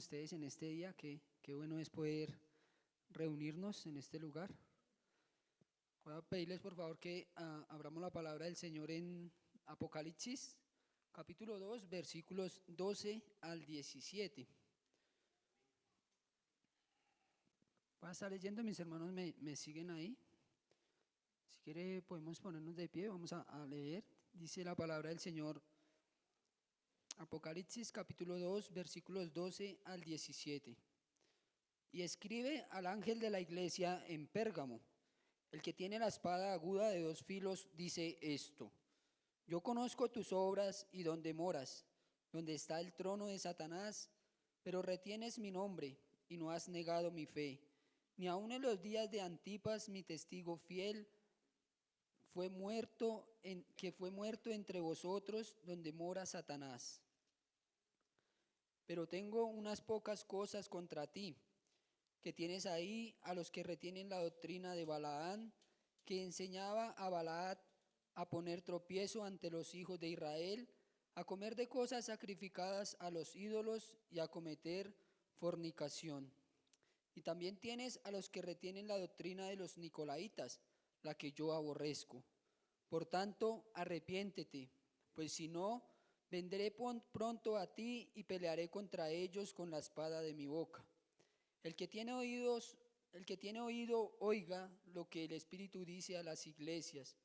ustedes en este día? Qué bueno es poder reunirnos en este lugar. Voy a pedirles por favor que abramos la palabra del Señor en Apocalipsis, capítulo 2, versículos 12 al 17. Voy a estar leyendo, mis hermanos me siguen ahí. Si quiere podemos ponernos de pie, vamos a leer. Dice la palabra del Señor, Apocalipsis capítulo 2, versículos 12 al 17. Y escribe al ángel de la iglesia en Pérgamo, el que tiene la espada aguda de dos filos, dice esto: Yo conozco tus obras y donde moras, donde está el trono de Satanás, pero retienes mi nombre y no has negado mi fe, ni aun en los días de Antipas, mi testigo fiel, que fue muerto entre vosotros, donde mora Satanás. Pero tengo unas pocas cosas contra ti, que tienes ahí a los que retienen la doctrina de Balaán, que enseñaba a Balaad a poner tropiezo ante los hijos de Israel, a comer de cosas sacrificadas a los ídolos y a cometer fornicación. Y también tienes a los que retienen la doctrina de los nicolaitas, la que yo aborrezco. Por tanto, arrepiéntete, pues si no, vendré pronto a ti y pelearé contra ellos con la espada de mi boca. El que tiene oído, oiga lo que el Espíritu dice a las iglesias.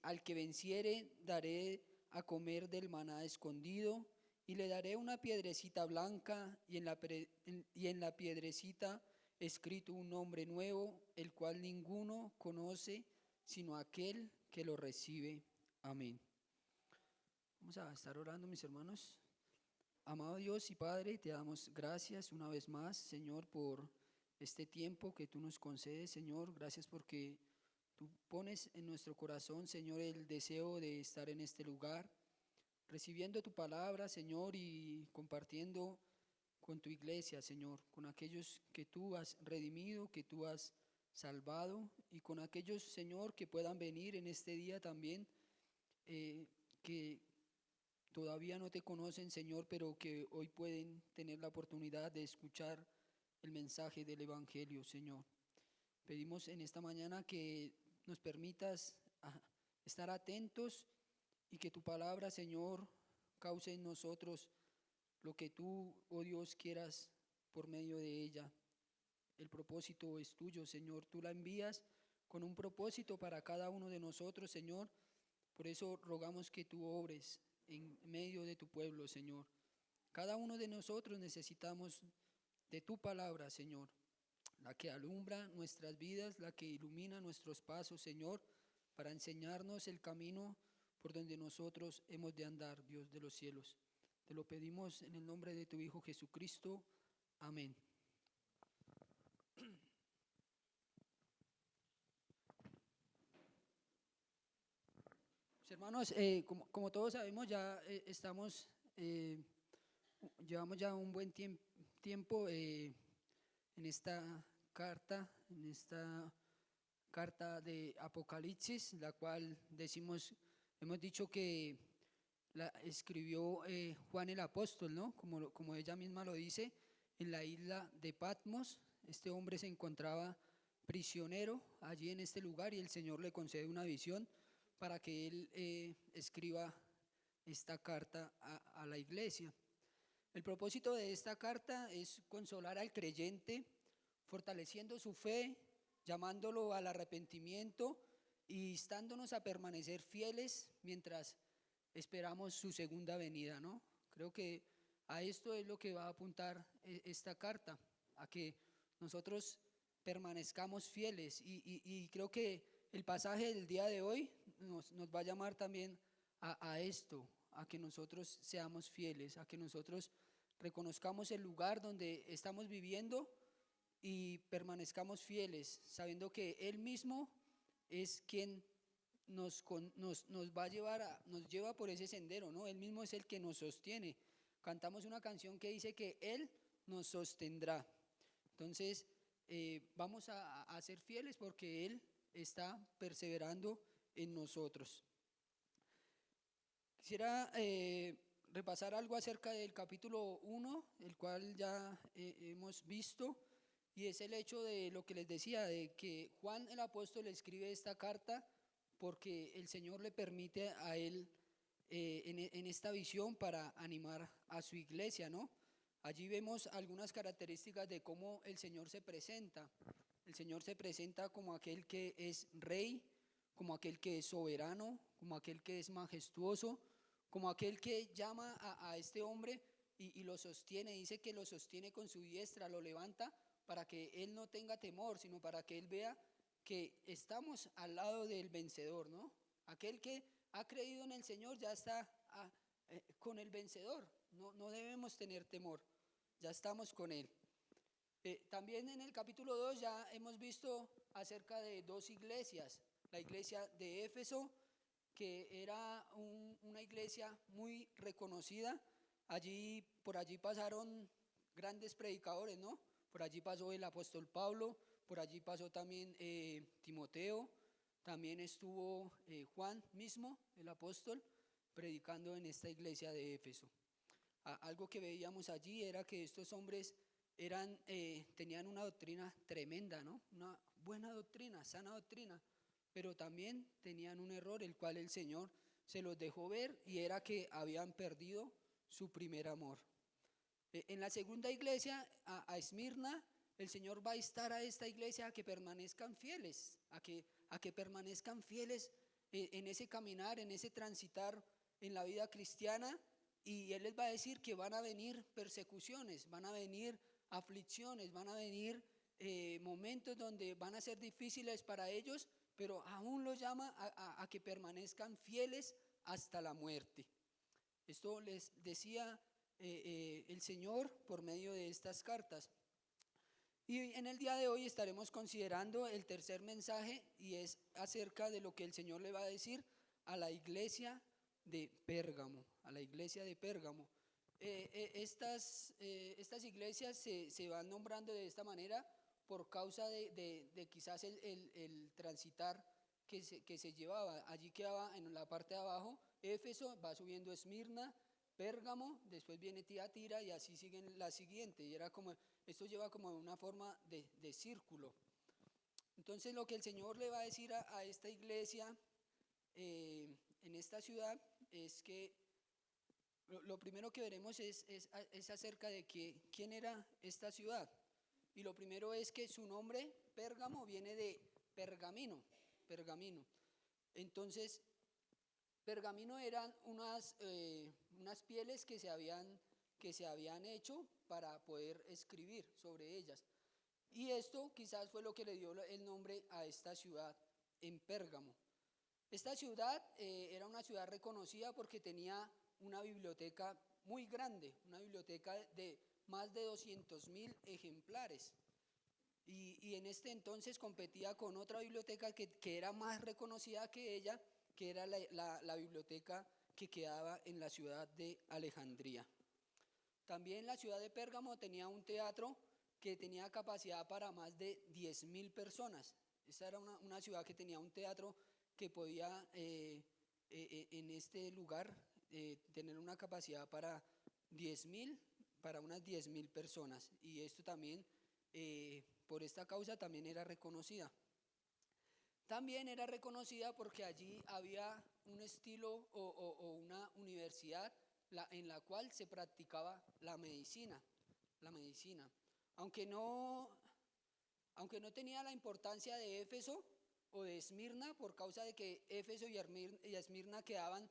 Al que venciere, daré a comer del maná escondido, y le daré una piedrecita blanca, y en la piedrecita escrito un nombre nuevo, el cual ninguno conoce, sino aquel que lo recibe. Amén. Vamos a estar orando, mis hermanos. Amado Dios y Padre, te damos gracias una vez más, Señor, por este tiempo que tú nos concedes, Señor. Gracias porque tú pones en nuestro corazón, Señor, el deseo de estar en este lugar, recibiendo tu palabra, Señor, y compartiendo con tu iglesia, Señor, con aquellos que tú has redimido, que tú has salvado, y con aquellos, Señor, que puedan venir en este día también, que todavía no te conocen, Señor, pero que hoy pueden tener la oportunidad de escuchar el mensaje del Evangelio, Señor. Pedimos en esta mañana que nos permitas estar atentos y que tu palabra, Señor, cause en nosotros lo que tú, oh Dios, quieras por medio de ella. El propósito es tuyo, Señor. Tú la envías con un propósito para cada uno de nosotros, Señor. Por eso rogamos que tú obres en medio de tu pueblo, Señor. Cada uno de nosotros necesitamos de tu palabra, Señor, la que alumbra nuestras vidas, la que ilumina nuestros pasos, Señor, para enseñarnos el camino por donde nosotros hemos de andar, Dios de los cielos. Te lo pedimos en el nombre de tu Hijo Jesucristo. Amén. Pues, hermanos, como todos sabemos, ya llevamos ya un buen tiempo en esta carta de Apocalipsis, la cual hemos dicho que la escribió Juan el apóstol, ¿no? Como ella misma lo dice, en la isla de Patmos. Este hombre se encontraba prisionero allí en este lugar y el Señor le concede una visión para que él escriba esta carta a la iglesia. El propósito de esta carta es consolar al creyente, fortaleciendo su fe, llamándolo al arrepentimiento y instándonos a permanecer fieles mientras esperamos su segunda venida, ¿no? Creo que a esto es lo que va a apuntar esta carta, a que nosotros permanezcamos fieles y creo que el pasaje del día de hoy nos va a llamar también a esto, a que nosotros seamos fieles, a que nosotros reconozcamos el lugar donde estamos viviendo y permanezcamos fieles, sabiendo que Él mismo es quien nos va a nos lleva por ese sendero, ¿no? Él mismo es el que nos sostiene. Cantamos una canción que dice que Él nos sostendrá. Entonces, vamos a ser fieles porque Él está perseverando en nosotros. Quisiera repasar algo acerca del capítulo 1, el cual ya hemos visto, y es el hecho de lo que les decía, de que Juan el apóstol escribe esta carta porque el Señor le permite a él en esta visión para animar a su iglesia, ¿no? Allí vemos algunas características de cómo el Señor se presenta. El Señor se presenta como aquel que es rey, como aquel que es soberano, como aquel que es majestuoso, como aquel que llama a este hombre y lo sostiene, dice que lo sostiene con su diestra, lo levanta para que él no tenga temor, sino para que él vea que estamos al lado del vencedor, ¿no? Aquel que ha creído en el Señor ya está con el vencedor, no debemos tener temor, ya estamos con él. También en el capítulo 2 ya hemos visto acerca de dos iglesias, la iglesia de Éfeso, que era una iglesia muy reconocida. Por allí pasaron grandes predicadores, ¿no? Por allí pasó el apóstol Pablo, por allí pasó también Timoteo, también estuvo Juan mismo, el apóstol, predicando en esta iglesia de Éfeso. Algo que veíamos allí era que estos hombres tenían una doctrina tremenda, ¿no? Una buena doctrina, sana doctrina, pero también tenían un error, el cual el Señor se los dejó ver, y era que habían perdido su primer amor. En la segunda iglesia, a Esmirna, el Señor va a estar a esta iglesia a que permanezcan fieles, a que permanezcan fieles en ese caminar, en ese transitar en la vida cristiana, y Él les va a decir que van a venir persecuciones, van a venir aflicciones, van a venir momentos donde van a ser difíciles para ellos, pero aún los llama a que permanezcan fieles hasta la muerte. Esto les decía el Señor por medio de estas cartas. Y en el día de hoy estaremos considerando el tercer mensaje, y es acerca de lo que el Señor le va a decir a la iglesia de Pérgamo, a la iglesia de Pérgamo. Estas iglesias se van nombrando de esta manera por causa de quizás el transitar que se llevaba. Allí quedaba en la parte de abajo Éfeso, va subiendo Esmirna, Pérgamo, después viene Tiatira y así siguen la siguiente. Y esto lleva como una forma de círculo. Entonces lo que el Señor le va a decir a esta iglesia en esta ciudad es que lo primero que veremos es acerca de quién era esta ciudad. Y lo primero es que su nombre, Pérgamo, viene de pergamino. Entonces, pergamino eran unas pieles que se habían hecho para poder escribir sobre ellas. Y esto quizás fue lo que le dio el nombre a esta ciudad en Pérgamo. Esta ciudad era una ciudad reconocida porque tenía una biblioteca muy grande, una biblioteca de más de 200,000 ejemplares. Y en este entonces competía con otra biblioteca que era más reconocida que ella, que era la biblioteca que quedaba en la ciudad de Alejandría. También la ciudad de Pérgamo tenía un teatro que tenía capacidad para más de 10,000 personas. Esta era una ciudad que tenía un teatro que podía en este lugar tener una capacidad para unas 10,000 personas. Y esto también, por esta causa, también era reconocida. También era reconocida porque allí había un estilo o una universidad en la cual se practicaba la medicina. Aunque no tenía la importancia de Éfeso o de Esmirna, por causa de que Éfeso y Esmirna quedaban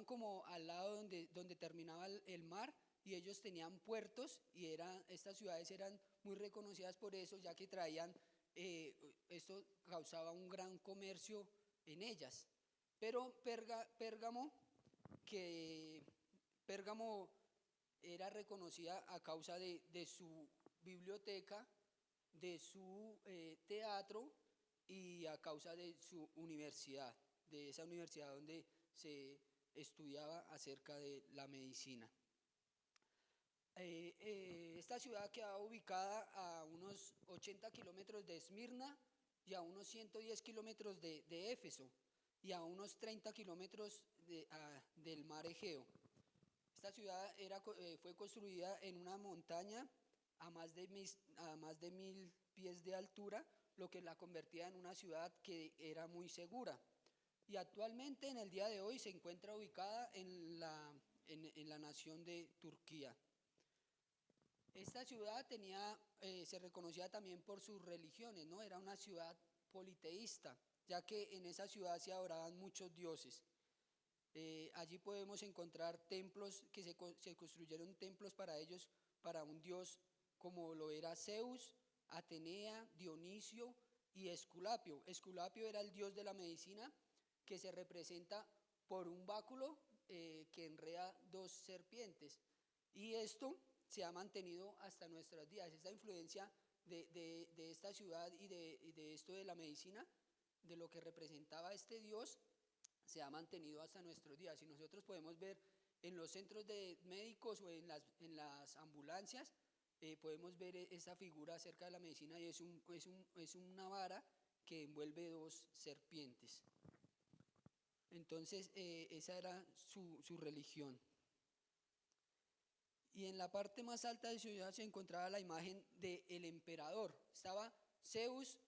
como al lado donde terminaba el mar, y ellos tenían puertos, y estas ciudades eran muy reconocidas por eso, ya que traían, esto causaba un gran comercio en ellas. Pero Pérgamo era reconocida a causa de su biblioteca, de su teatro, y a causa de su universidad, de esa universidad donde se estudiaba acerca de la medicina. Esta ciudad quedaba ubicada a unos 80 kilómetros de Esmirna y a unos 110 kilómetros de Éfeso. y a unos 30 kilómetros del mar Egeo. Esta ciudad fue construida en una montaña a más de 1000 pies de altura, lo que la convertía en una ciudad que era muy segura. Y actualmente, en el día de hoy, se encuentra ubicada en la nación de Turquía. Esta ciudad se reconocía también por sus religiones, ¿no? Era una ciudad politeísta, ya que en esa ciudad se adoraban muchos dioses. Allí podemos encontrar templos se construyeron templos para ellos, para un dios como lo era Zeus, Atenea, Dionisio y Esculapio. Esculapio era el dios de la medicina, que se representa por un báculo que enreda dos serpientes. Y esto se ha mantenido hasta nuestros días. Esta influencia de esta ciudad y de esto de la medicina, de lo que representaba este dios, se ha mantenido hasta nuestros días. Y nosotros podemos ver en los centros de médicos o en las ambulancias, podemos ver esa figura acerca de la medicina, y es una vara que envuelve dos serpientes. Entonces, esa era su religión. Y en la parte más alta de la ciudad se encontraba la imagen del emperador. Estaba Zeus,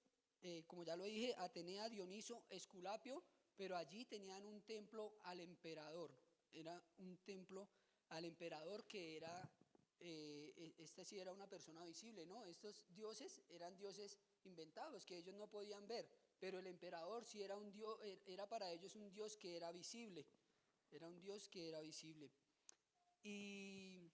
como ya lo dije, Atenea, Dioniso, Esculapio, pero allí tenían un templo al emperador. Era un templo al emperador que era, este sí era una persona visible, ¿no? Estos dioses eran dioses inventados que ellos no podían ver, pero el emperador sí era un dios, era para ellos un dios que era visible. Era un dios que era visible. Y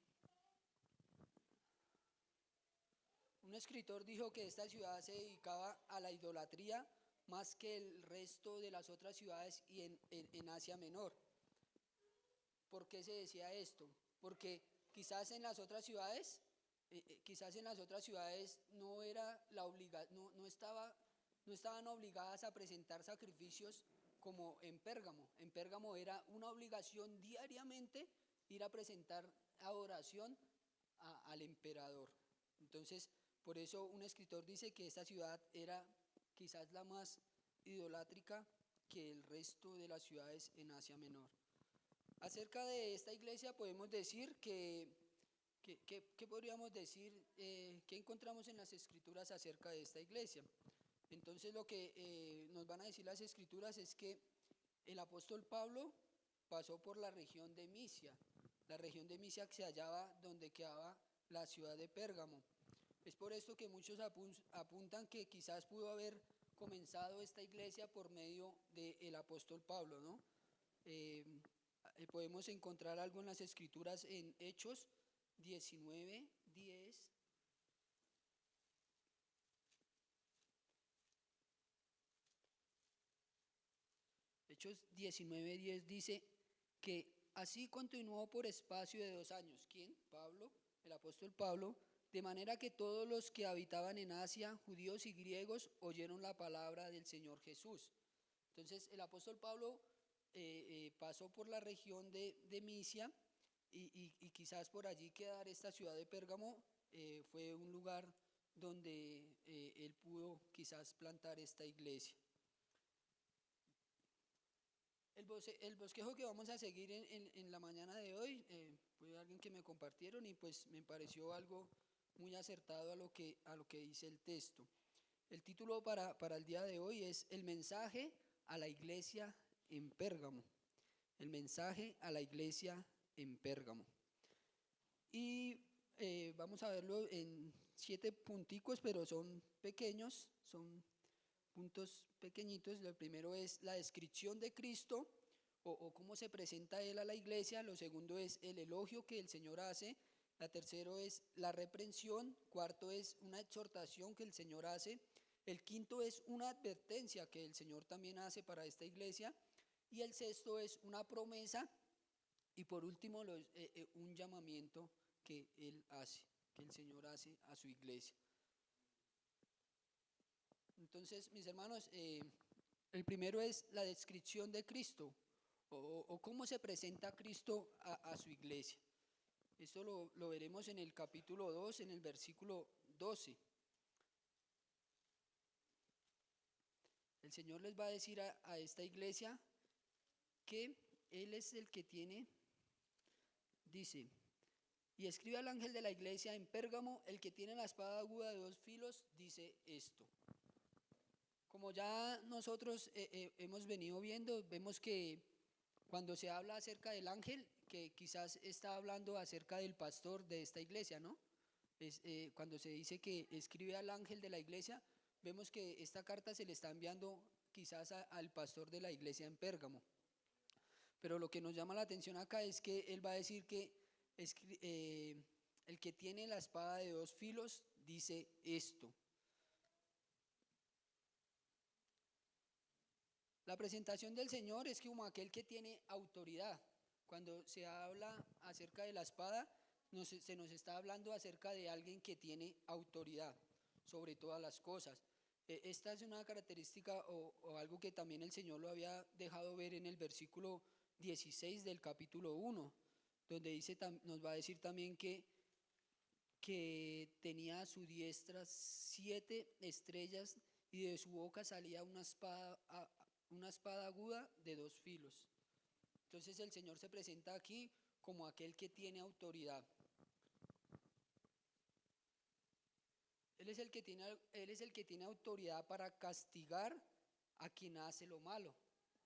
un escritor dijo que esta ciudad se dedicaba a la idolatría más que el resto de las otras ciudades y en Asia Menor. ¿Por qué se decía esto? Porque quizás en las otras ciudades, no era no estaban obligadas a presentar sacrificios como en Pérgamo. En Pérgamo era una obligación diariamente ir a presentar adoración al emperador. Entonces, por eso un escritor dice que esta ciudad era quizás la más idolátrica que el resto de las ciudades en Asia Menor. Acerca de esta iglesia podemos decir ¿qué podríamos decir? ¿Qué encontramos en las escrituras acerca de esta iglesia? Entonces lo que nos van a decir las escrituras es que el apóstol Pablo pasó por la región de Misia que se hallaba donde quedaba la ciudad de Pérgamo. Es por esto que muchos apuntan que quizás pudo haber comenzado esta iglesia por medio del apóstol Pablo, ¿no? Podemos encontrar algo en las escrituras en Hechos 19:10. Hechos 19:10 dice que así continuó por espacio de 2 años. ¿Quién? Pablo, el apóstol Pablo, de manera que todos los que habitaban en Asia, judíos y griegos, oyeron la palabra del Señor Jesús. Entonces el apóstol Pablo pasó por la región de Misia y quizás por allí quedar esta ciudad de Pérgamo fue un lugar donde él pudo quizás plantar esta iglesia. El bosquejo que vamos a seguir en la mañana de hoy fue alguien que me compartieron y pues me pareció algo muy acertado a lo que dice el texto. El título para el día de hoy es El mensaje a la iglesia en Pérgamo. El mensaje a la iglesia en Pérgamo. Y vamos a verlo en 7 punticos, pero son pequeños, son puntos pequeñitos. Lo primero es la descripción de Cristo o cómo se presenta Él a la iglesia. Lo segundo es el elogio que el Señor hace. La tercero es la reprensión. Cuarto es una exhortación que el Señor hace. El quinto es una advertencia que el Señor también hace para esta iglesia. Y el sexto es una promesa. Y por último, un llamamiento que Él hace, que el Señor hace a su iglesia. Entonces, mis hermanos, el primero es la descripción de Cristo o cómo se presenta Cristo a su iglesia. Esto lo veremos en el capítulo 2, en el versículo 12. El Señor les va a decir a esta iglesia que Él es el que tiene, dice, y escribe al ángel de la iglesia en Pérgamo, el que tiene la espada aguda de 2 filos, dice esto. Como ya nosotros hemos venido viendo, vemos que cuando se habla acerca del ángel, que quizás está hablando acerca del pastor de esta iglesia, ¿no? Cuando se dice que escribe al ángel de la iglesia, vemos que esta carta se le está enviando quizás al pastor de la iglesia en Pérgamo. Pero lo que nos llama la atención acá es que él va a decir que el que tiene la espada de 2 filos dice esto. La presentación del Señor es como aquel que tiene autoridad. Cuando se habla acerca de la espada, se nos está hablando acerca de alguien que tiene autoridad sobre todas las cosas. Esta es una característica o algo que también el Señor lo había dejado ver en el versículo 16 del capítulo 1, donde dice, nos va a decir también que tenía a su diestra 7 estrellas y de su boca salía una espada aguda de 2 filos. Entonces el Señor se presenta aquí como aquel que tiene autoridad. Él es el que tiene autoridad para castigar a quien hace lo malo.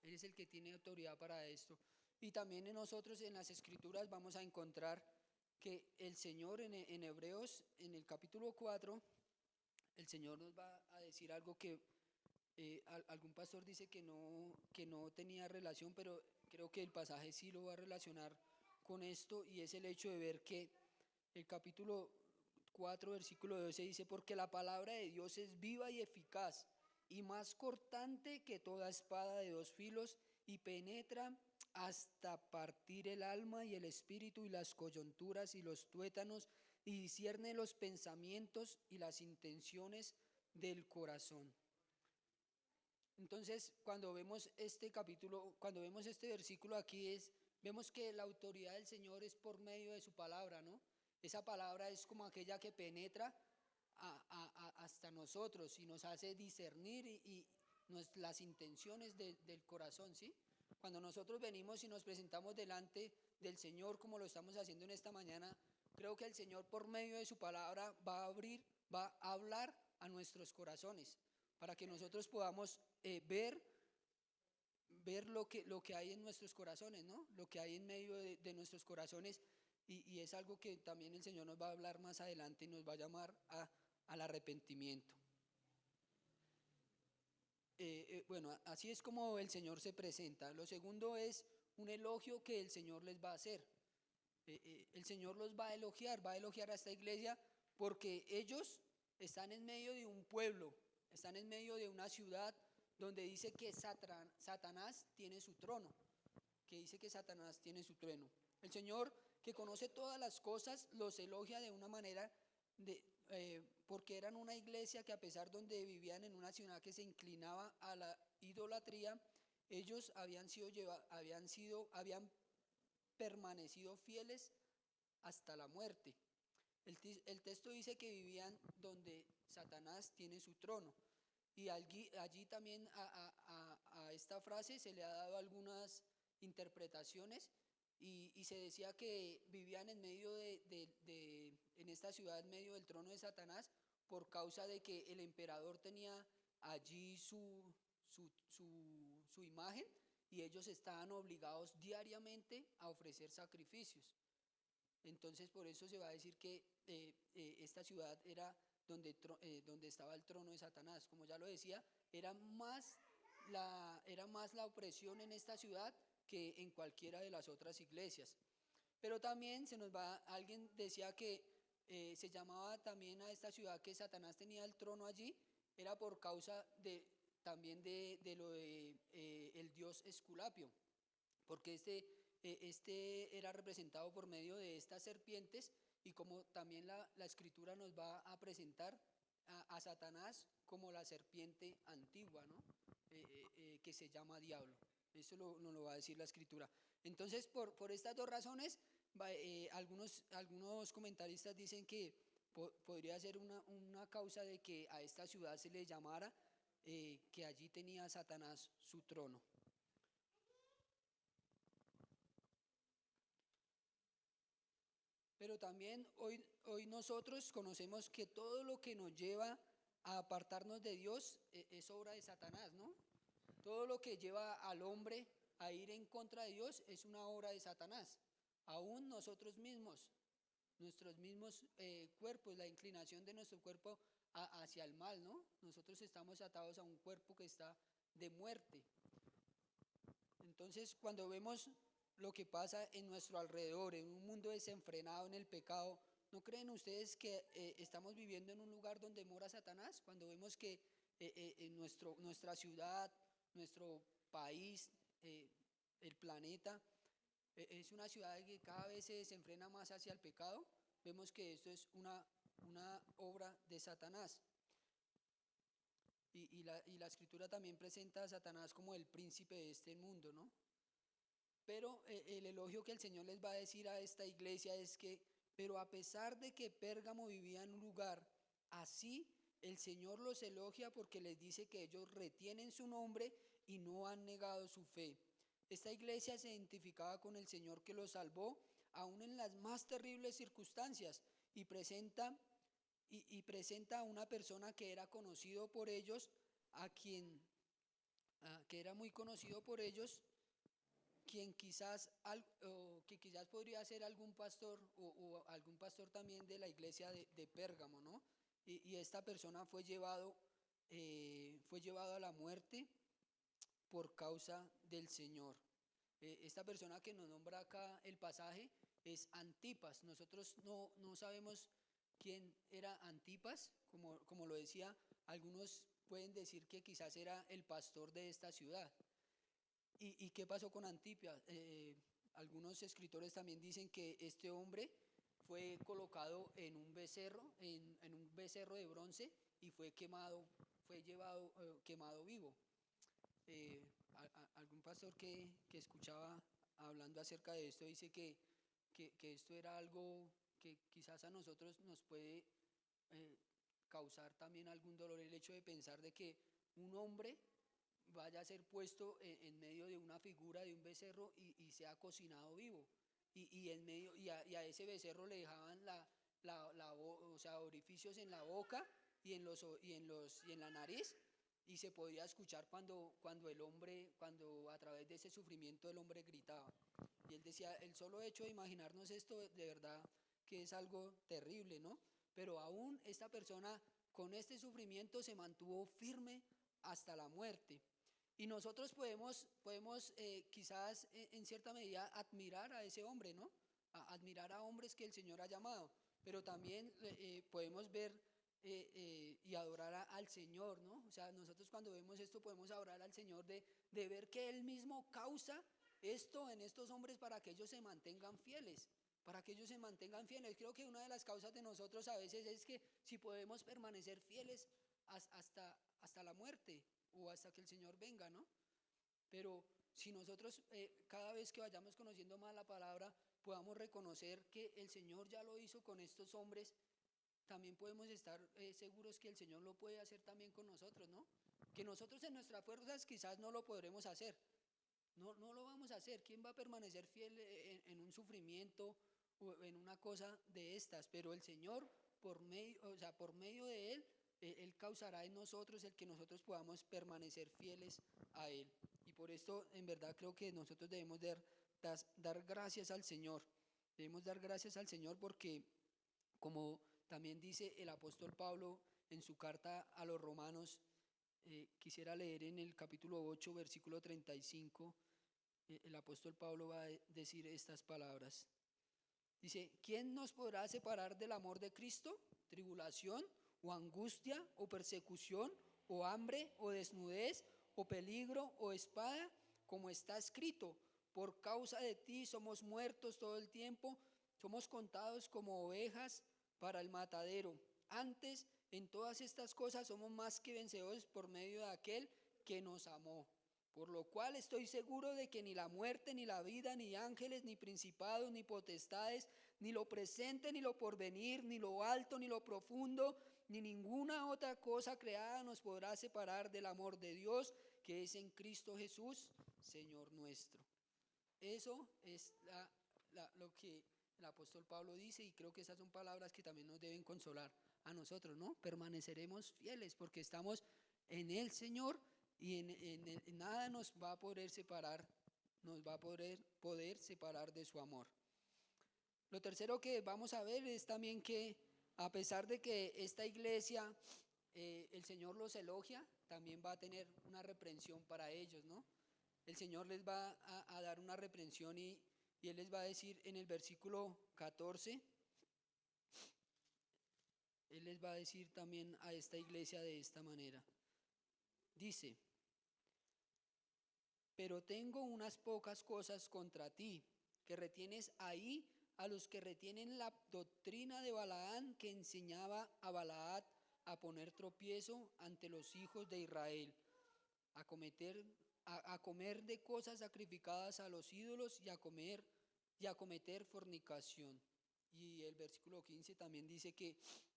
Él es el que tiene autoridad para esto. Y también en nosotros en las Escrituras vamos a encontrar que el Señor en Hebreos, en el capítulo 4, el Señor nos va a decir algo que algún pastor dice que no tenía relación, pero creo que el pasaje sí lo va a relacionar con esto, y es el hecho de ver que el capítulo 4, versículo 12 dice, porque la palabra de Dios es viva y eficaz y más cortante que toda espada de 2 filos y penetra hasta partir el alma y el espíritu y las coyunturas y los tuétanos y discierne los pensamientos y las intenciones del corazón. Entonces, cuando vemos este capítulo, cuando vemos este versículo aquí, vemos que la autoridad del Señor es por medio de su palabra, ¿no? Esa palabra es como aquella que penetra hasta nosotros y nos hace discernir las intenciones del corazón, ¿sí? Cuando nosotros venimos y nos presentamos delante del Señor, como lo estamos haciendo en esta mañana, creo que el Señor por medio de su palabra va a hablar a nuestros corazones, para que nosotros podamos ver lo que hay en nuestros corazones, ¿no? Lo que hay en medio de nuestros corazones, y es algo que también el Señor nos va a hablar más adelante y nos va a llamar al arrepentimiento. Bueno, así es como el Señor se presenta. Lo segundo es un elogio que el Señor les va a hacer. El Señor los va a elogiar a esta iglesia porque ellos están en medio de un pueblo, están en medio de una ciudad donde dice que Satanás tiene su trono, El Señor, que conoce todas las cosas, los elogia de una manera porque eran una iglesia que, a pesar donde vivían en una ciudad que se inclinaba a la idolatría, ellos habían permanecido fieles hasta la muerte. El texto dice que vivían donde Satanás tiene su trono, y allí también a esta frase se le ha dado algunas interpretaciones, y se decía que vivían en medio en esta ciudad, en medio del trono de Satanás, por causa de que el emperador tenía allí su imagen, y ellos estaban obligados diariamente a ofrecer sacrificios. Entonces, por eso se va a decir que esta ciudad era donde estaba el trono de Satanás. Como ya lo decía, era más la opresión en esta ciudad que en cualquiera de las otras iglesias. Pero también alguien decía que se llamaba también a esta ciudad que Satanás tenía el trono allí, era por causa también de lo de el dios Esculapio, porque este era representado por medio de estas serpientes, y como también la escritura nos va a presentar a Satanás como la serpiente antigua, ¿no? Que se llama diablo. Eso nos lo va a decir la escritura. Entonces, por estas dos razones, algunos comentaristas dicen que podría ser una causa de que a esta ciudad se le llamara que allí tenía Satanás su trono. Pero también hoy nosotros conocemos que todo lo que nos lleva a apartarnos de Dios es obra de Satanás, ¿no? Todo lo que lleva al hombre a ir en contra de Dios es una obra de Satanás. Aún nosotros mismos, nuestros mismos cuerpos, la inclinación de nuestro cuerpo hacia el mal, ¿no? Nosotros estamos atados a un cuerpo que está de muerte. Entonces, cuando vemos lo que pasa en nuestro alrededor, en un mundo desenfrenado en el pecado, ¿no creen ustedes que estamos viviendo en un lugar donde mora Satanás? Cuando vemos que en nuestra ciudad, nuestro país, el planeta, es una ciudad que cada vez se desenfrena más hacia el pecado, vemos que esto es una obra de Satanás. Y la escritura también presenta a Satanás como el príncipe de este mundo, ¿no? Pero el elogio que el Señor les va a decir a esta iglesia es que, pero a pesar de que Pérgamo vivía en un lugar así, el Señor los elogia porque les dice que ellos retienen su nombre y no han negado su fe. Esta iglesia se identificaba con el Señor que los salvó, aún en las más terribles circunstancias, y presenta a una persona que era conocido por ellos, que era muy conocido por ellos, quien que quizás podría ser algún pastor o algún pastor también de la iglesia de Pérgamo, ¿no? Y esta persona fue llevado a la muerte por causa del Señor. Esta persona que nos nombra acá el pasaje es Antipas. Nosotros no sabemos quién era Antipas, como lo decía, algunos pueden decir que quizás era el pastor de esta ciudad. ¿Y qué pasó con Antipas? Algunos escritores también dicen que este hombre fue colocado en un becerro, en un becerro de bronce y fue llevado quemado vivo. Algún pastor que escuchaba hablando acerca de esto dice que esto era algo que quizás a nosotros nos puede eh, causar también algún dolor, el hecho de pensar de que un hombre vaya a ser puesto en medio de una figura de un becerro y sea cocinado vivo. Y a ese becerro le dejaban o sea, orificios en la boca y en la nariz, y se podía escuchar cuando a través de ese sufrimiento el hombre gritaba. Y él decía, el solo hecho de imaginarnos esto, de verdad que es algo terrible, ¿no? Pero aún esta persona con este sufrimiento se mantuvo firme hasta la muerte. Y nosotros podemos quizás en cierta medida admirar a ese hombre, ¿no? Admirar a hombres que el Señor ha llamado, pero también podemos ver y adorar al Señor, ¿no? O sea, nosotros cuando vemos esto podemos adorar al Señor de ver que Él mismo causa esto en estos hombres para que ellos se mantengan fieles, para que ellos se mantengan fieles. Creo que una de las causas de nosotros a veces es que si podemos permanecer fieles hasta la muerte o hasta que el Señor venga, ¿no? Pero si nosotros cada vez que vayamos conociendo más la palabra podamos reconocer que el Señor ya lo hizo con estos hombres, también podemos estar seguros que el Señor lo puede hacer también con nosotros, ¿no? Que nosotros en nuestras fuerzas quizás no lo podremos hacer, no lo vamos a hacer. ¿Quién va a permanecer fiel en un sufrimiento o en una cosa de estas? Pero el Señor, por medio de Él, Él causará en nosotros el que nosotros podamos permanecer fieles a Él. Y por esto, en verdad, creo que nosotros debemos dar gracias al Señor. Debemos dar gracias al Señor porque, como también dice el apóstol Pablo en su carta a los romanos, quisiera leer en el capítulo 8, versículo 35, el apóstol Pablo va a decir estas palabras. Dice, ¿quién nos podrá separar del amor de Cristo? ¿Tribulación o angustia o persecución o hambre o desnudez o peligro o espada? Como está escrito, por causa de ti somos muertos todo el tiempo, somos contados como ovejas para el matadero. Antes, en todas estas cosas somos más que vencedores por medio de aquel que nos amó. Por lo cual estoy seguro de que ni la muerte, ni la vida, ni ángeles, ni principados, ni potestades, ni lo presente, ni lo porvenir, ni lo alto, ni lo profundo, ni ninguna otra cosa creada nos podrá separar del amor de Dios que es en Cristo Jesús, Señor nuestro. Eso es lo que el apóstol Pablo dice, y creo que esas son palabras que también nos deben consolar a nosotros, ¿no? Permaneceremos fieles porque estamos en el Señor y en nada nos va a poder separar, nos va a poder separar de su amor. Lo tercero que vamos a ver es también que a pesar de que esta iglesia, el Señor los elogia, también va a tener una reprensión para ellos, ¿no? El Señor les va a dar una reprensión y Él les va a decir en el versículo 14, Él les va a decir también a esta iglesia de esta manera. Dice, pero tengo unas pocas cosas contra ti, que retienes ahí a los que retienen la doctrina de Balaán que enseñaba a Balaad a poner tropiezo ante los hijos de Israel, a comer de cosas sacrificadas a los ídolos y a cometer fornicación. Y el versículo 15 también dice que,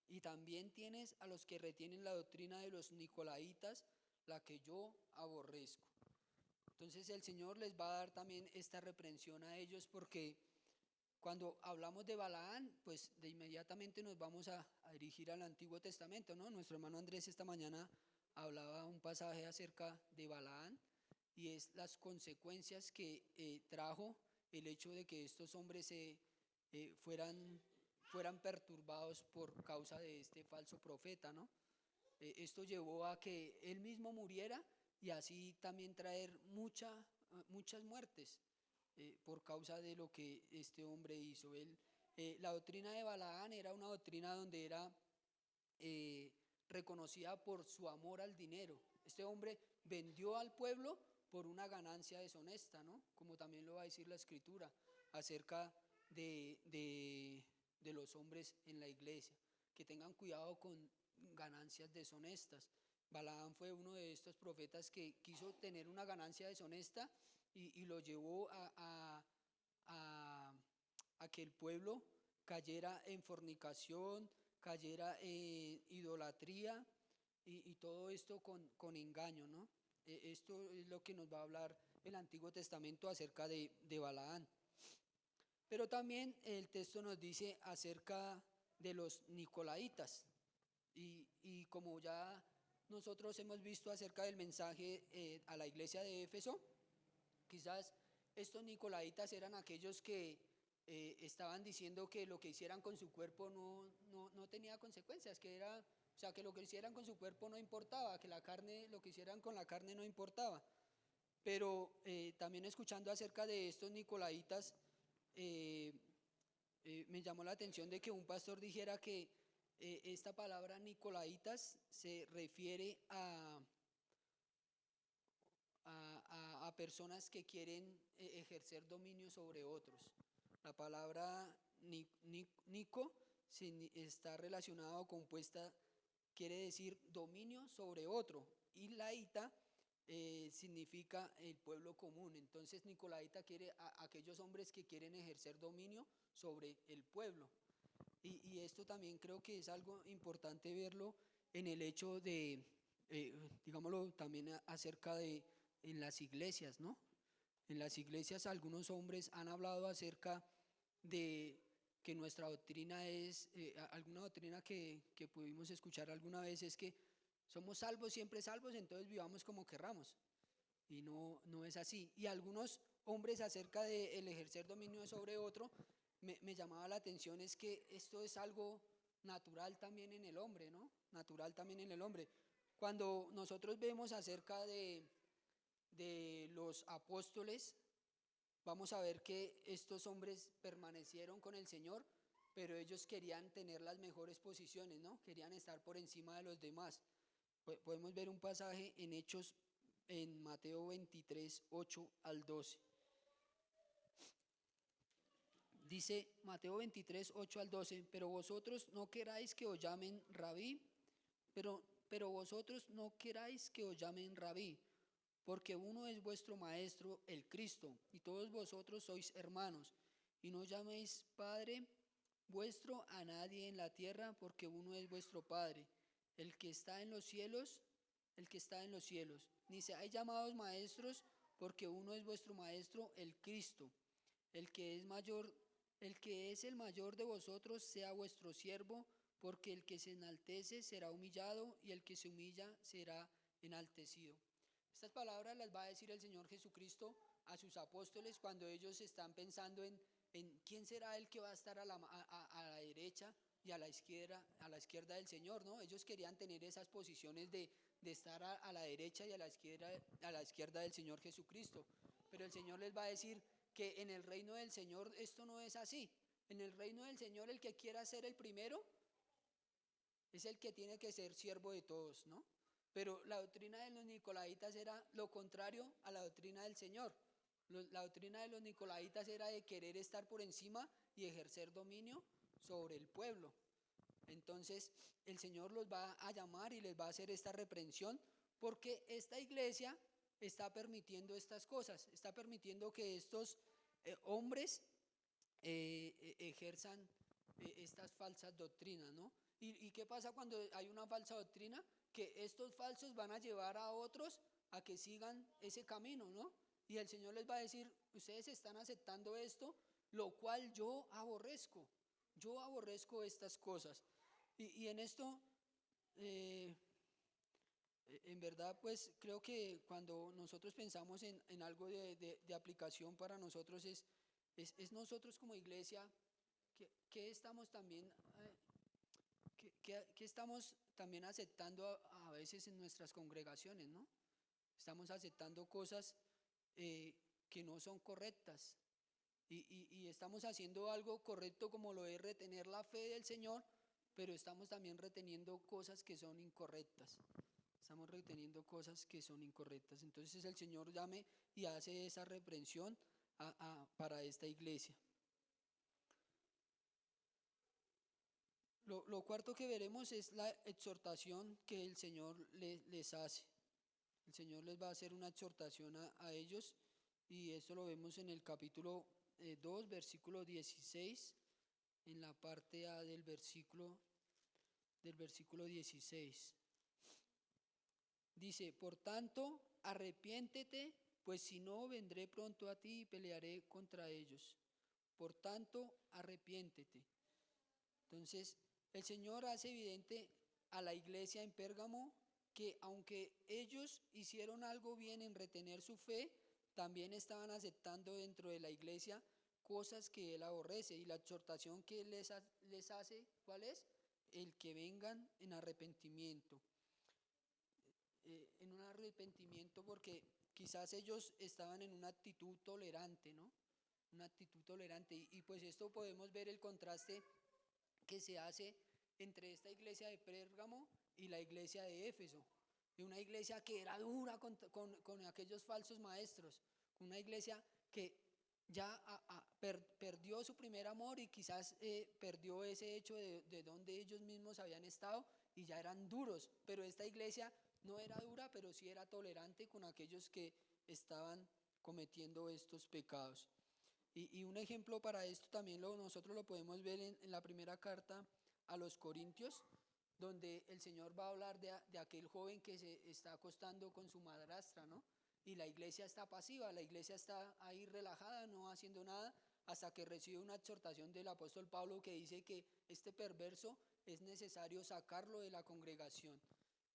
y también tienes a los que retienen la doctrina de los nicolaitas, la que yo aborrezco. Entonces el Señor les va a dar también esta reprensión a ellos porque cuando hablamos de Balaán, pues de inmediatamente nos vamos a dirigir al Antiguo Testamento, ¿no? Nuestro hermano Andrés esta mañana hablaba un pasaje acerca de Balaán y es las consecuencias que trajo el hecho de que estos hombres fueran perturbados por causa de este falso profeta, ¿no? Esto llevó a que él mismo muriera y así también traer muchas muertes por causa de lo que este hombre hizo. La doctrina de Balaán era una doctrina donde era eh, reconocida por su amor al dinero. Este hombre vendió al pueblo por una ganancia deshonesta, ¿no? Como también lo va a decir la escritura acerca de los hombres en la iglesia, que tengan cuidado con ganancias deshonestas. Balaam fue uno de estos profetas que quiso tener una ganancia deshonesta y lo llevó a que el pueblo cayera en fornicación, cayera en idolatría y todo esto con engaño, ¿no? Esto es lo que nos va a hablar el Antiguo Testamento acerca de Balaán. Pero también el texto nos dice acerca de los nicolaitas y como ya nosotros hemos visto acerca del mensaje a la iglesia de Éfeso, quizás estos nicolaitas eran aquellos que estaban diciendo que lo que hicieran con su cuerpo no tenía consecuencias, o sea, que lo que hicieran con su cuerpo no importaba, que lo que hicieran con la carne no importaba. Pero también escuchando acerca de estos nicolaitas, eh, me llamó la atención de que un pastor dijera que esta palabra nicolaitas se refiere a personas que quieren ejercer dominio sobre otros. La palabra nico está relacionada o compuesta, quiere decir dominio sobre otro, y laita significa el pueblo común. Entonces nicolaita quiere a aquellos hombres que quieren ejercer dominio sobre el pueblo. Y esto también creo que es algo importante verlo en el hecho de, digámoslo, también acerca de en las iglesias, ¿no? En las iglesias algunos hombres han hablado acerca de que nuestra doctrina es, alguna doctrina que pudimos escuchar alguna vez es que somos salvos, siempre salvos, entonces vivamos como querramos. Y no es así. Y algunos hombres acerca del ejercer dominio sobre otro, me llamaba la atención es que esto es algo natural también en el hombre, ¿no? Natural también en el hombre. Cuando nosotros vemos acerca de los apóstoles, vamos a ver que estos hombres permanecieron con el Señor, pero ellos querían tener las mejores posiciones, ¿no? Querían estar por encima de los demás. Podemos ver un pasaje en Hechos, en Mateo 23, 8 al 12. Dice Mateo 23, 8 al 12, pero vosotros no queráis que os llamen rabí, pero vosotros no queráis que os llamen rabí, porque uno es vuestro maestro, el Cristo, y todos vosotros sois hermanos, y no llaméis Padre vuestro a nadie en la tierra, porque uno es vuestro Padre, el que está en los cielos, el que está en los cielos. Ni seáis llamados maestros, porque uno es vuestro maestro, el Cristo, el que es mayor El que es el mayor de vosotros sea vuestro siervo, porque el que se enaltece será humillado y el que se humilla será enaltecido. Estas palabras las va a decir el Señor Jesucristo a sus apóstoles cuando ellos están pensando en quién será el que va a estar a la derecha y a la izquierda del Señor, ¿no? Ellos querían tener esas posiciones de estar a la derecha y a la izquierda del Señor Jesucristo. Pero el Señor les va a decir que en el reino del Señor esto no es así. En el reino del Señor el que quiera ser el primero es el que tiene que ser siervo de todos, ¿no? Pero la doctrina de los nicolaitas era lo contrario a la doctrina del Señor. La doctrina de los nicolaitas era de querer estar por encima y ejercer dominio sobre el pueblo. Entonces el Señor los va a llamar y les va a hacer esta reprensión porque esta iglesia está permitiendo estas cosas, está permitiendo que estos hombres ejerzan estas falsas doctrinas, ¿no? ¿Y qué pasa cuando hay una falsa doctrina? Que estos falsos van a llevar a otros a que sigan ese camino, ¿no? Y el Señor les va a decir, ustedes están aceptando esto, lo cual yo aborrezco estas cosas. Y en esto, eh, en verdad, pues creo que cuando nosotros pensamos en algo de aplicación para nosotros es nosotros como iglesia que estamos también que estamos también aceptando a veces en nuestras congregaciones, ¿no? Estamos aceptando cosas que no son correctas y estamos haciendo algo correcto como lo es retener la fe del Señor, pero estamos también reteniendo cosas que son incorrectas. Estamos reteniendo cosas que son incorrectas. Entonces el Señor llame y hace esa reprensión para esta iglesia. Lo cuarto que veremos es la exhortación que el Señor les hace. El Señor les va a hacer una exhortación a ellos y eso lo vemos en el capítulo 2, versículo 16, en la parte A del versículo 16. Dice, por tanto, arrepiéntete, pues si no, vendré pronto a ti y pelearé contra ellos. Por tanto, arrepiéntete. Entonces, el Señor hace evidente a la iglesia en Pérgamo que aunque ellos hicieron algo bien en retener su fe, también estaban aceptando dentro de la iglesia cosas que Él aborrece. Y la exhortación que Él les hace, ¿cuál es? El que vengan en arrepentimiento. En un arrepentimiento porque quizás ellos estaban en una actitud tolerante, ¿no? Una actitud tolerante. Y pues esto podemos ver el contraste que se hace entre esta iglesia de Pérgamo y la iglesia de Éfeso, de una iglesia que era dura con aquellos falsos maestros, una iglesia que ya perdió su primer amor y quizás perdió ese hecho de donde ellos mismos habían estado y ya eran duros, pero esta iglesia no era dura, pero sí era tolerante con aquellos que estaban cometiendo estos pecados. Y un ejemplo para esto también nosotros lo podemos ver en la primera carta a los Corintios, donde el Señor va a hablar de aquel joven que se está acostando con su madrastra, ¿no? Y la iglesia está pasiva, la iglesia está ahí relajada, no haciendo nada, hasta que recibe una exhortación del apóstol Pablo que dice que este perverso es necesario sacarlo de la congregación.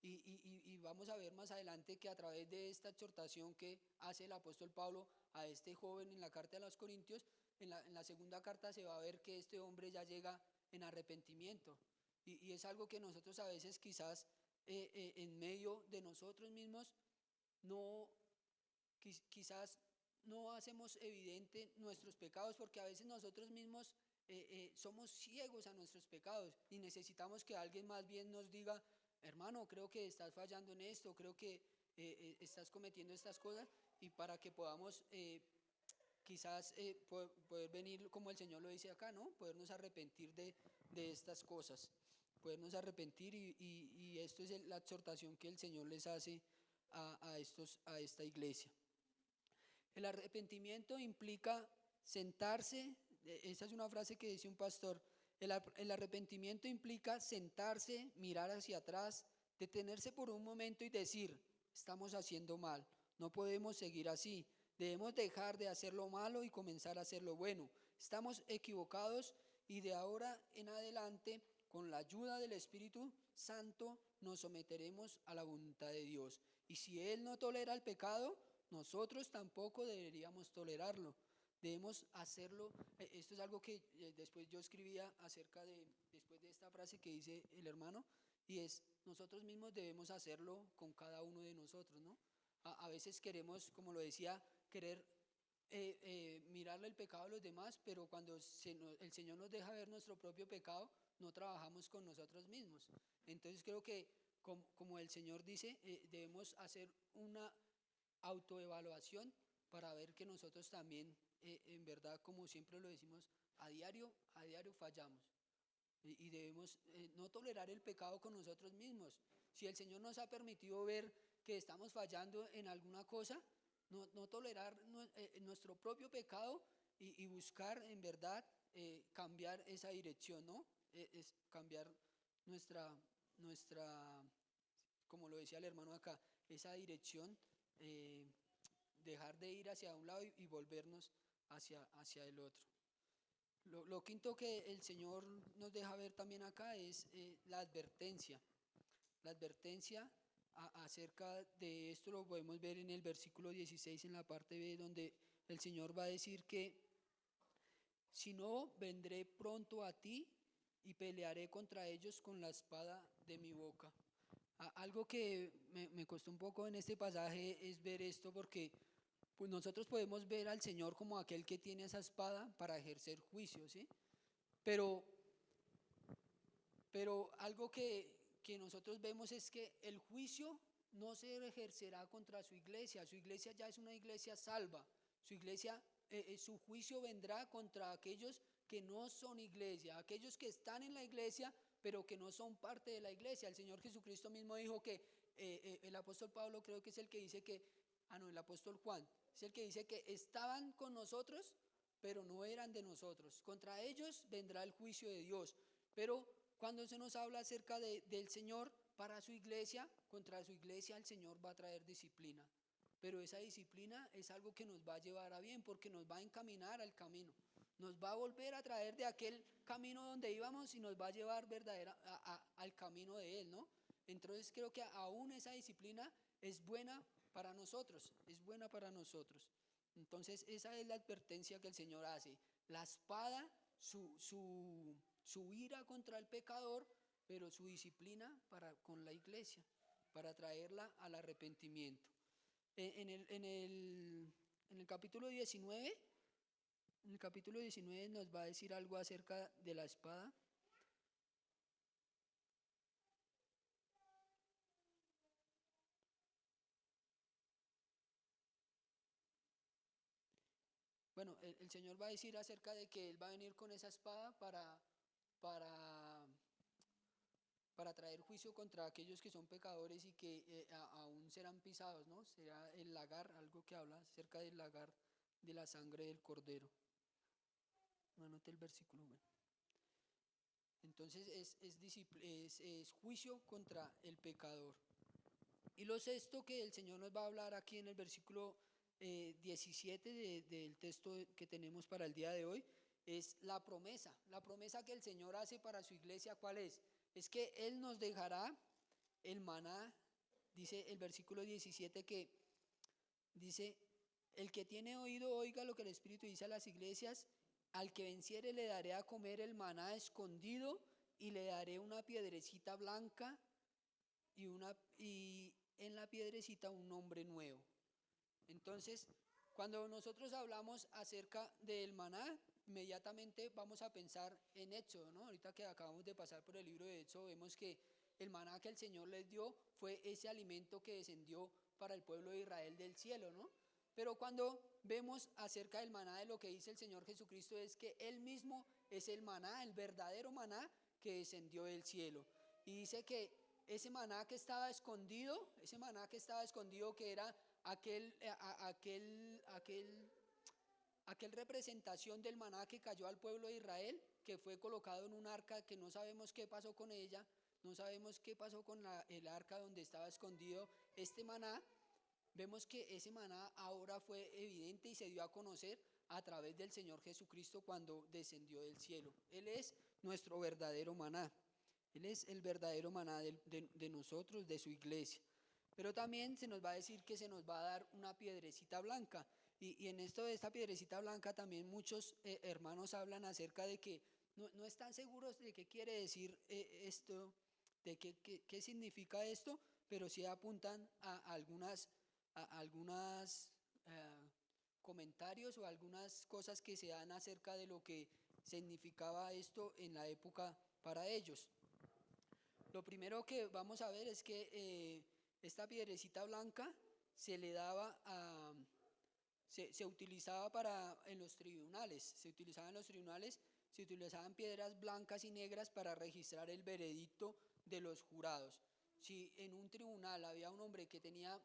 Y vamos a ver más adelante que a través de esta exhortación que hace el apóstol Pablo a este joven en la carta de los Corintios, en la segunda carta se va a ver que este hombre ya llega en arrepentimiento. Y es algo que nosotros a veces quizás en medio de nosotros mismos no, quizás no hacemos evidente nuestros pecados porque a veces nosotros mismos somos ciegos a nuestros pecados y necesitamos que alguien más bien nos diga, hermano, creo que estás fallando en esto, creo que estás cometiendo estas cosas y para que podamos quizás poder venir como el Señor lo dice acá, ¿no? Podernos arrepentir de estas cosas, podernos arrepentir y esto es la exhortación que el Señor les hace a esta iglesia. El arrepentimiento implica sentarse, esa es una frase que dice un pastor, el arrepentimiento implica sentarse, mirar hacia atrás, detenerse por un momento y decir, estamos haciendo mal, no podemos seguir así, Debemos dejar de hacer lo malo y comenzar a hacer lo bueno. Estamos equivocados y de ahora en adelante, con la ayuda del Espíritu Santo, nos someteremos a la voluntad de Dios. Y si Él no tolera el pecado, nosotros tampoco deberíamos tolerarlo. Debemos hacerlo. Esto es algo que después yo escribía acerca después de esta frase que dice el hermano, y es, nosotros mismos debemos hacerlo con cada uno de nosotros, ¿no? A veces queremos, como lo decía, querer mirarle el pecado a los demás, pero cuando el Señor nos deja ver nuestro propio pecado, no trabajamos con nosotros mismos. Entonces creo que, como el Señor dice, debemos hacer una autoevaluación para ver que nosotros también, en verdad, como siempre lo decimos, a diario fallamos. Y debemos no tolerar el pecado con nosotros mismos. Si el Señor nos ha permitido ver que estamos fallando en alguna cosa, no tolerar nuestro propio pecado y buscar en verdad cambiar esa dirección, ¿no? Es cambiar nuestra, como lo decía el hermano acá, esa dirección, eh, dejar de ir hacia un lado y volvernos hacia el otro. Lo quinto que el Señor nos deja ver también acá es la advertencia. La advertencia acerca de esto lo podemos ver en el versículo 16 en la parte B, donde el Señor va a decir que si no, vendré pronto a ti y pelearé contra ellos con la espada de mi boca. Algo que me costó un poco en este pasaje es ver esto porque pues nosotros podemos ver al Señor como aquel que tiene esa espada para ejercer juicio, ¿sí? Pero, pero algo que nosotros vemos es que el juicio no se ejercerá contra su iglesia ya es una iglesia salva, su iglesia, su juicio vendrá contra aquellos que no son iglesia, aquellos que están en la iglesia pero que no son parte de la iglesia. El Señor Jesucristo mismo dijo que el apóstol Pablo creo que es el que dice que, no, el apóstol Juan, es el que dice que estaban con nosotros pero no eran de nosotros. Contra ellos vendrá el juicio de Dios. Pero cuando se nos habla acerca del Señor para su iglesia, contra su iglesia el Señor va a traer disciplina. Pero esa disciplina es algo que nos va a llevar a bien porque nos va a encaminar al camino. Nos va a volver a traer de aquel camino donde íbamos y nos va a llevar al camino de Él, ¿no? Entonces creo que aún esa disciplina es buena para nosotros, es buena para nosotros. Entonces esa es la advertencia que el Señor hace. La espada, su ira contra el pecador, pero su disciplina con la iglesia, para traerla al arrepentimiento. En el capítulo 19, nos va a decir algo acerca de la espada. Bueno, el Señor va a decir acerca de que Él va a venir con esa espada para, para traer juicio contra aquellos que son pecadores y que aún serán pisados, ¿no? Será el lagar, algo que habla acerca del lagar de la sangre del cordero. No anote el versículo, bueno. Entonces es juicio contra el pecador. Y lo sexto que el Señor nos va a hablar aquí en el versículo 17 del texto que tenemos para el día de hoy es la promesa que el Señor hace para su iglesia. ¿Cuál es? Es que Él nos dejará el maná. Dice el versículo 17 que dice, el que tiene oído oiga lo que el Espíritu dice a las iglesias, al que venciere le daré a comer el maná escondido y le daré una piedrecita blanca y en la piedrecita un nombre nuevo. Entonces, cuando nosotros hablamos acerca del maná, inmediatamente vamos a pensar en Éxodo, ¿no? Ahorita que acabamos de pasar por el libro de Éxodo, vemos que el maná que el Señor les dio fue ese alimento que descendió para el pueblo de Israel del cielo, ¿no? Pero cuando vemos acerca del maná, de lo que dice el Señor Jesucristo es que Él mismo es el maná, el verdadero maná que descendió del cielo. Y dice que ese maná que estaba escondido, que era aquel representación del maná que cayó al pueblo de Israel, que fue colocado en un arca que no sabemos qué pasó con ella, no sabemos qué pasó con el arca donde estaba escondido este maná, vemos que ese maná ahora fue evidente y se dio a conocer a través del Señor Jesucristo cuando descendió del cielo. Él es nuestro verdadero maná. Él es el verdadero maná de nosotros, de su iglesia. Pero también se nos va a decir que se nos va a dar una piedrecita blanca. Y en esto de esta piedrecita blanca también muchos hermanos hablan acerca de que no están seguros de qué quiere decir esto, de qué significa esto, pero sí apuntan a algunas comentarios o algunas cosas que se dan acerca de lo que significaba esto en la época para ellos. Lo primero que vamos a ver es que esta piedrecita blanca se le daba se utilizaba en los tribunales, se utilizaban piedras blancas y negras para registrar el veredicto de los jurados. Si en un tribunal había un hombre que tenía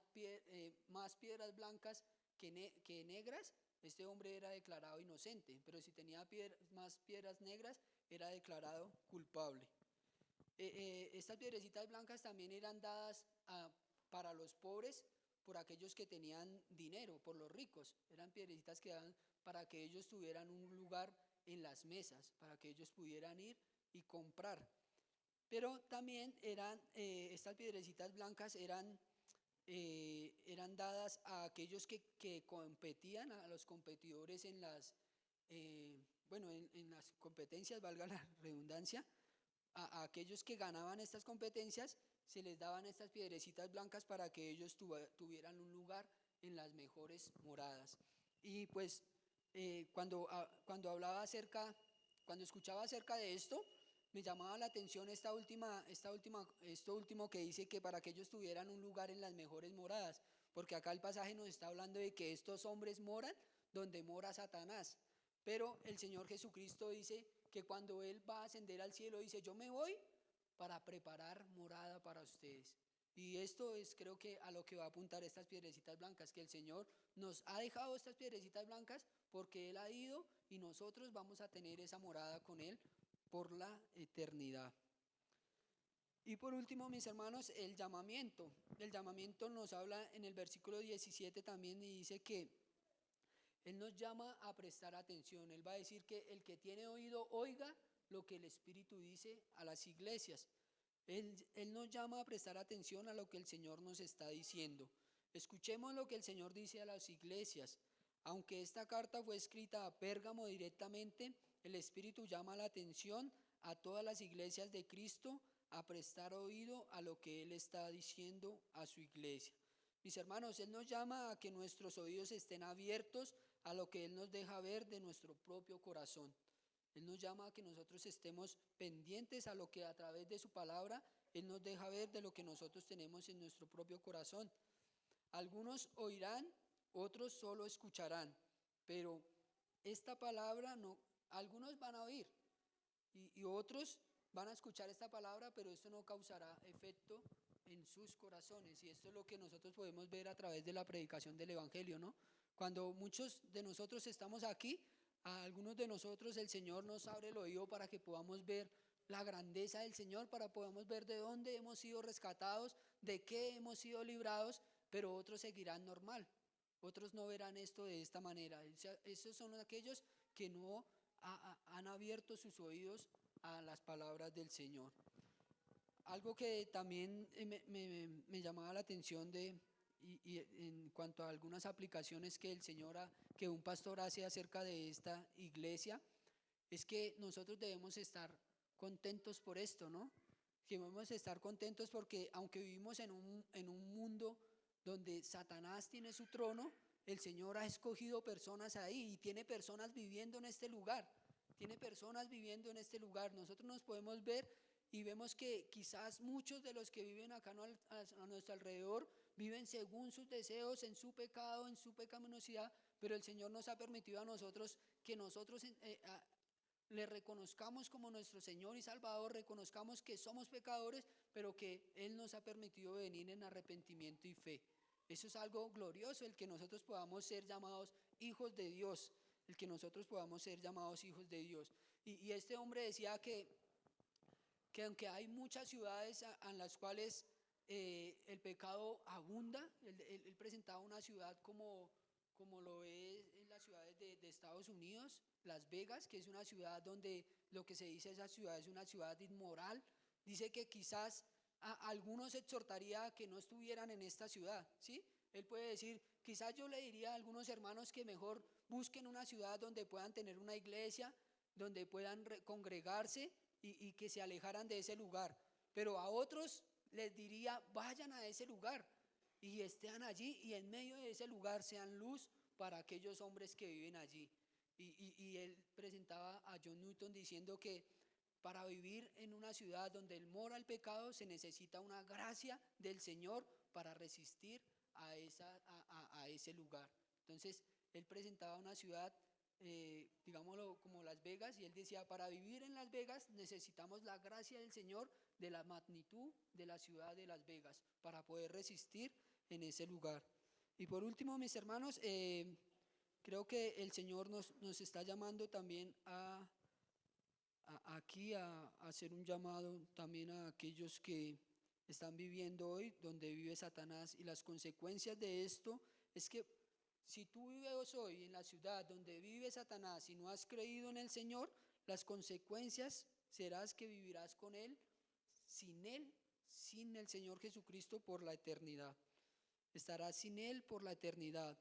más piedras blancas que negras, este hombre era declarado inocente, pero si tenía más piedras negras, era declarado culpable. Estas piedrecitas blancas también eran dadas para los pobres, por aquellos que tenían dinero, por los ricos. Eran piedrecitas que daban para que ellos tuvieran un lugar en las mesas, para que ellos pudieran ir y comprar. Pero también estas piedrecitas blancas eran dadas a aquellos que competían, a los competidores en las competencias, valga la redundancia, a aquellos que ganaban estas competencias se les daban estas piedrecitas blancas para que ellos tuvieran un lugar en las mejores moradas. Y pues cuando escuchaba acerca de esto, me llamaba la atención esto último que dice que para que ellos tuvieran un lugar en las mejores moradas, porque acá el pasaje nos está hablando de que estos hombres moran donde mora Satanás, pero el Señor Jesucristo dice que cuando Él va a ascender al cielo, dice, yo me voy para preparar morada para ustedes. Y esto es creo que a lo que va a apuntar estas piedrecitas blancas, que el Señor nos ha dejado estas piedrecitas blancas porque Él ha ido y nosotros vamos a tener esa morada con Él por la eternidad. Y por último, mis hermanos, el llamamiento. El llamamiento nos habla en el versículo 17 también y dice que Él nos llama a prestar atención. Él va a decir que el que tiene oído, oiga lo que el Espíritu dice a las iglesias. Él nos llama a prestar atención a lo que el Señor nos está diciendo. Escuchemos lo que el Señor dice a las iglesias. Aunque esta carta fue escrita a Pérgamo directamente, el Espíritu llama la atención a todas las iglesias de Cristo a prestar oído a lo que Él está diciendo a su iglesia. Mis hermanos, Él nos llama a que nuestros oídos estén abiertos a lo que Él nos deja ver de nuestro propio corazón. Él nos llama a que nosotros estemos pendientes a lo que a través de su palabra Él nos deja ver de lo que nosotros tenemos en nuestro propio corazón. Algunos oirán, otros solo escucharán, pero esta palabra no, algunos van a oír y otros van a escuchar esta palabra, pero esto no causará efecto en sus corazones. Y esto es lo que nosotros podemos ver a través de la predicación del Evangelio, ¿no? Cuando muchos de nosotros estamos aquí, a algunos de nosotros el Señor nos abre el oído para que podamos ver la grandeza del Señor, para que podamos ver de dónde hemos sido rescatados, de qué hemos sido librados, pero otros seguirán normal. Otros no verán esto de esta manera. Esos son aquellos que no han abierto sus oídos a las palabras del Señor. Algo que también me llamaba la atención y en cuanto a algunas aplicaciones que un pastor hace acerca de esta iglesia, es que nosotros debemos estar contentos por esto, ¿no? Que debemos estar contentos porque aunque vivimos en un mundo donde Satanás tiene su trono, el Señor ha escogido personas ahí y tiene personas viviendo en este lugar. Tiene personas viviendo en este lugar. Nosotros nos podemos ver y vemos que quizás muchos de los que viven acá a nuestro alrededor viven según sus deseos, en su pecado, en su pecaminosidad, pero el Señor nos ha permitido a nosotros que nosotros le reconozcamos como nuestro Señor y Salvador, reconozcamos que somos pecadores, pero que Él nos ha permitido venir en arrepentimiento y fe. Eso es algo glorioso, el que nosotros podamos ser llamados hijos de Dios, el que nosotros podamos ser llamados hijos de Dios. Y este hombre decía que aunque hay muchas ciudades en las cuales el pecado abunda. Él presentaba una ciudad como lo es en las ciudades de Estados Unidos, Las Vegas, que es una ciudad donde lo que se dice esa ciudad es una ciudad inmoral. Dice que quizás a algunos exhortaría a que no estuvieran en esta ciudad, ¿sí? Él puede decir, quizás yo le diría a algunos hermanos que mejor busquen una ciudad donde puedan tener una iglesia, donde puedan congregarse y que se alejaran de ese lugar. Pero a otros les diría, vayan a ese lugar y estén allí y en medio de ese lugar sean luz para aquellos hombres que viven allí. Y él presentaba a John Newton diciendo que para vivir en una ciudad donde el mora el pecado se necesita una gracia del Señor para resistir a ese lugar. Entonces, él presentaba una ciudad, digámoslo como Las Vegas, y él decía, para vivir en Las Vegas necesitamos la gracia del Señor de la magnitud de la ciudad de Las Vegas para poder resistir en ese lugar. Y por último, mis hermanos, creo que el Señor nos está llamando también aquí a hacer un llamado también a aquellos que están viviendo hoy donde vive Satanás, y las consecuencias de esto es que si tú vives hoy en la ciudad donde vive Satanás y no has creído en el Señor, las consecuencias serás que vivirás con él, sin el Señor Jesucristo por la eternidad. Estarás sin él por la eternidad.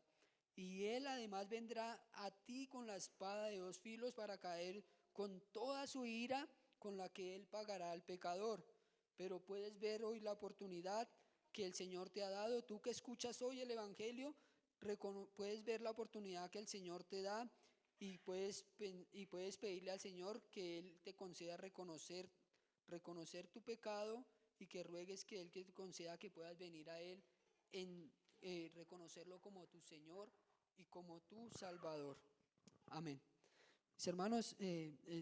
Y él además vendrá a ti con la espada de dos filos para caer con toda su ira con la que él pagará al pecador. Pero puedes ver hoy la oportunidad que el Señor te ha dado. Tú que escuchas hoy el Evangelio, puedes ver la oportunidad que el Señor te da y puedes pedirle al Señor que Él te conceda reconocer tu pecado y que ruegues que Él te conceda que puedas venir a Él en reconocerlo como tu Señor y como tu Salvador. Amén. Mis hermanos,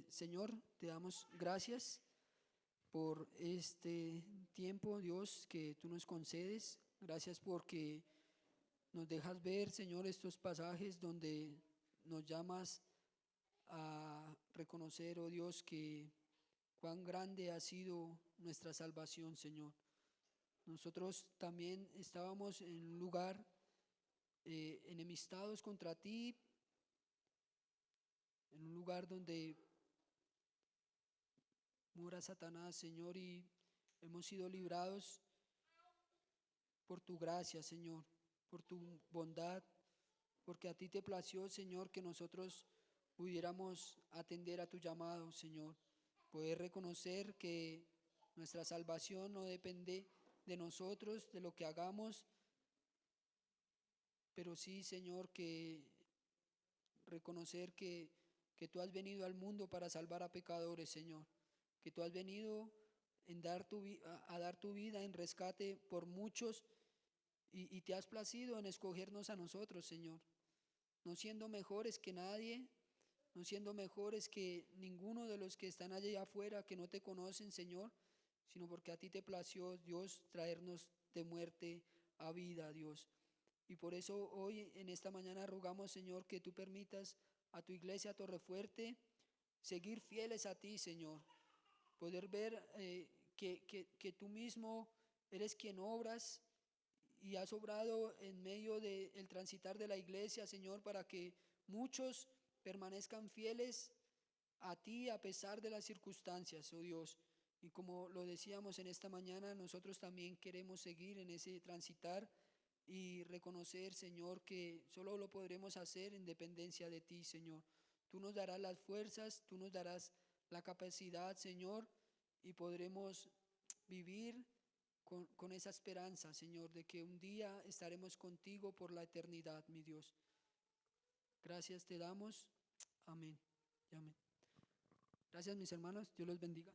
Señor, te damos gracias por este tiempo, Dios, que tú nos concedes. Gracias porque nos dejas ver, Señor, estos pasajes donde nos llamas a reconocer, oh Dios, que cuán grande ha sido nuestra salvación, Señor. Nosotros también estábamos en un lugar enemistados contra ti, en un lugar donde mora Satanás, Señor, y hemos sido librados por tu gracia, Señor, por tu bondad, porque a ti te plació, Señor, que nosotros pudiéramos atender a tu llamado, Señor, poder reconocer que nuestra salvación no depende de nosotros, de lo que hagamos, pero sí, Señor, que reconocer que tú has venido al mundo para salvar a pecadores, Señor, que tú has venido a dar tu vida en rescate por muchos y te has placido en escogernos a nosotros, Señor, no siendo mejores que nadie, no siendo mejores que ninguno de los que están allá afuera que no te conocen, Señor, sino porque a ti te plació, Dios, traernos de muerte a vida, Dios. Y por eso hoy en esta mañana rogamos, Señor, que tú permitas a tu iglesia Torrefuerte seguir fieles a ti, Señor, poder ver que tú mismo eres quien obras y has obrado en medio del transitar de la iglesia, Señor, para que muchos permanezcan fieles a ti a pesar de las circunstancias, oh Dios. Y como lo decíamos en esta mañana, nosotros también queremos seguir en ese transitar y reconocer, Señor, que solo lo podremos hacer en dependencia de ti, Señor. Tú nos darás las fuerzas, tú nos darás la capacidad, Señor, y podremos vivir con esa esperanza, Señor, de que un día estaremos contigo por la eternidad, mi Dios. Gracias te damos. Amén y amén. Gracias, mis hermanos. Dios los bendiga.